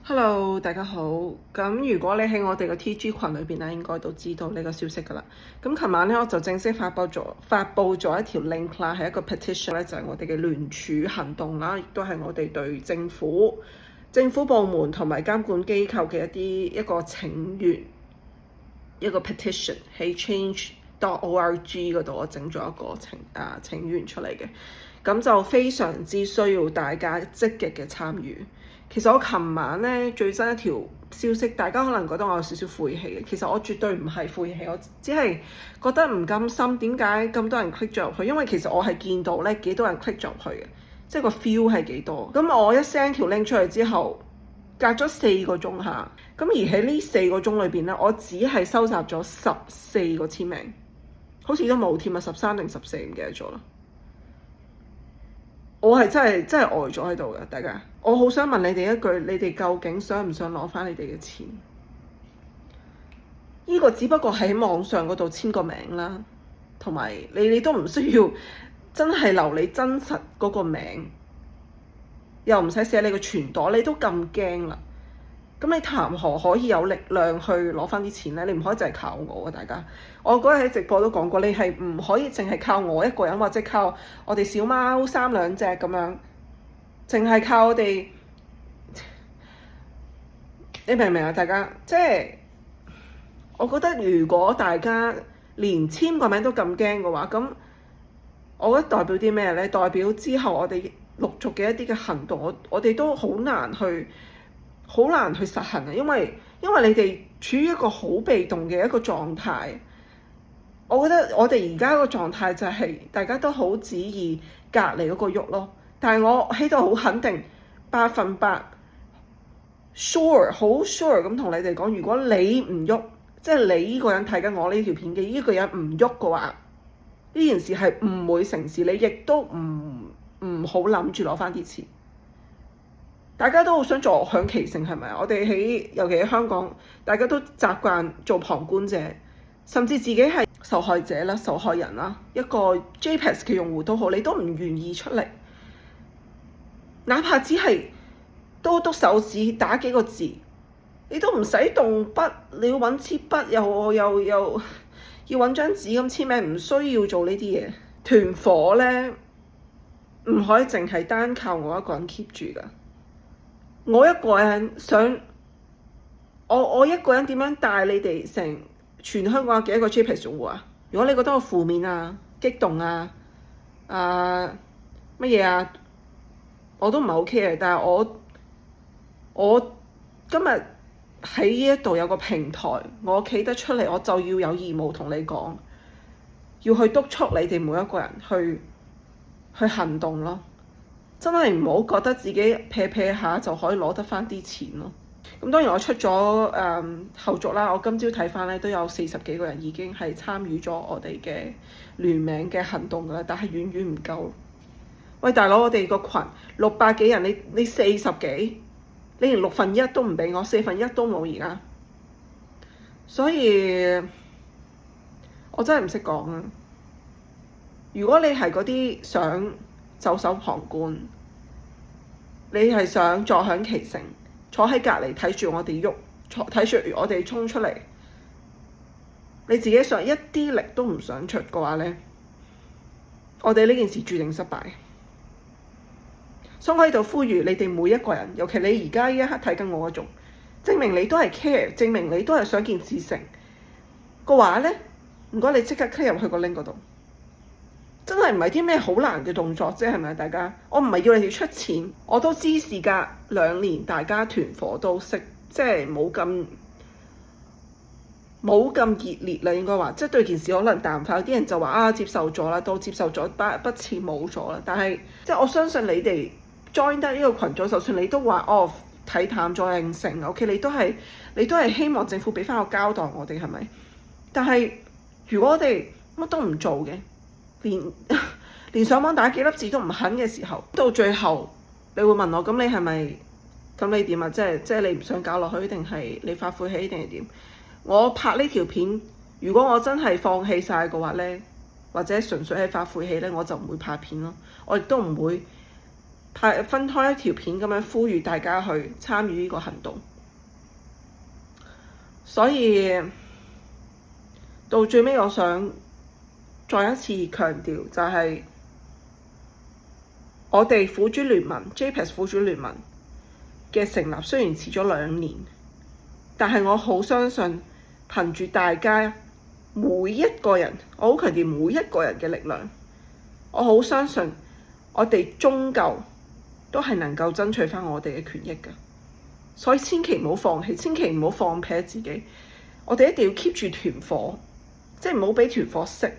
Hello，大家好。咁如果你喺我哋嘅 TG 群裏邊咧，應該都知道呢個消息㗎啦。咁琴晚咧，我就正式發布咗一條 link 啦，係一個 petition 咧，就係我哋嘅聯署行動啦，亦都係我哋對政府部門同埋監管機構嘅一個請願，一個 petition 喺 change.org 嗰度，我整咗一個請願出嚟嘅。咁就非常之需要大家積極嘅參與。其實我琴晚咧最新一條消息，大家可能覺得我有少少晦氣嘅，其實我絕對唔係晦氣，我只係覺得唔甘心。點解咁多人 click 咗入去？因為其實我係見到咧幾多人 click 咗入去嘅，即係個 feel 係幾多。咁我一 send 條 link 出嚟之後，隔咗4個鐘下，咁而喺呢4個鐘裏邊咧，我只係收集咗14個簽名，好似都冇添啊，13定14唔記得咗啦。我係真係呆咗喺度嘅，大家。我好想問你哋一句，你哋究竟想唔想攞返你哋嘅錢？呢個只不過喺網上嗰度簽個名啦，同埋你都唔需要真係留你真實嗰個名，又唔使寫你個存檔，你都咁驚啦。咁你談何可以有力量去攞返啲錢呢？你唔可以淨係靠我啊！大家，我嗰日喺直播都講過，你係唔可以淨係靠我一個人，或者靠我哋小貓3兩隻咁樣，淨係靠我哋。你明唔明啊？大家，即係我覺得如果大家連簽個名都咁驚嘅話，咁我覺得代表啲咩呢？代表之後我哋陸續嘅一啲嘅行動，我哋都好難去實行啊！因為你哋處於一個好被動嘅一個狀態。我覺得我哋而家個狀態就係大家都好旨意隔離嗰個喐咯。但係我喺度好肯定100%sure 好 sure 咁同你哋講，如果你唔喐，即係你呢個人睇緊我呢條片嘅呢個人唔喐嘅話，呢件事係唔會成事。你亦都唔好諗住攞返啲錢。大家都好想坐享其成，係咪啊？我哋尤其喺香港，大家都習慣做旁觀者，甚至自己係受害者啦、受害人啦，一個 JPEX 嘅用戶都好，你都唔願意出嚟，哪怕只係篤手指打幾個字，你都唔使動筆，你要揾支筆又要揾張紙咁簽名，唔需要做呢啲嘢。團伙呢，唔可以淨係單靠我一個人 keep 住㗎。我一個人想，我一個人點樣帶你哋成全香港有幾多個 JPEX 用戶啊？如果你覺得我負面啊、激動啊、乜嘢啊，我都唔係 OK 嘅。但係我今日喺呢一度有個平台，我企得出嚟，我就要有義務同你講，要去督促你哋每一個人去行動咯。真係唔好覺得自己撇下就可以攞得返啲錢咯。咁當然我出咗後續啦，我今朝睇返咧都有40幾個人已經係參與咗我哋嘅聯名嘅行動㗎啦，但係遠遠唔夠。喂，大佬，我哋個群600幾人，你40幾，你連1/6都唔俾我，1/4都冇而家。所以我真係唔識講啊！如果你係嗰啲想袖手旁觀，你係想坐享其成，坐喺隔離睇住我哋喐，睇住我哋衝出嚟，你自己想一啲力都唔想出嘅話呢，我哋呢件事注定失敗。所以我喺度呼籲你哋每一個人，尤其你而家呢一刻睇緊我嗰種，證明你都係 care， 證明你都係想件事成嘅話呢，唔該你即刻 click 入去個 link 嗰度。真係唔係啲咩好難嘅動作啫，係咪大家？我唔係要你哋出錢，我都知事隔2年，大家團伙都識，即係冇咁熱烈啦，應該話，即係對件事可能淡化。有啲人就話接受咗啦，都接受咗，不似冇咗啦。但係即係我相信你哋 join 得呢個群組，就算你都話睇淡咗應承 ，OK， 你都係希望政府俾翻個交代我哋係咪？但係如果我哋乜都唔做嘅，連上網打幾粒字都唔肯嘅時候，到最後你會問我，咁你係咪？咁你點啊？即係你唔想搞落去，定係你發晦氣，定係點？我拍呢條片，如果我真係放棄晒嘅話呢，或者純粹係發晦氣呢，我就唔會拍片咯。我亦都唔會分開一條片咁樣呼籲大家去參與呢個行動。所以到最尾，我想再一次強調，就係我哋苦主聯盟 JPEX 苦主聯盟嘅成立雖然遲咗2年，但係我好相信憑住大家每一個人，我好強調每一個人嘅力量，我好相信我哋終究都係能夠爭取返我哋嘅權益㗎。所以千祈唔好放棄，千祈唔好放撇自己。我哋一定要 keep 住團火，即係唔好俾團火熄。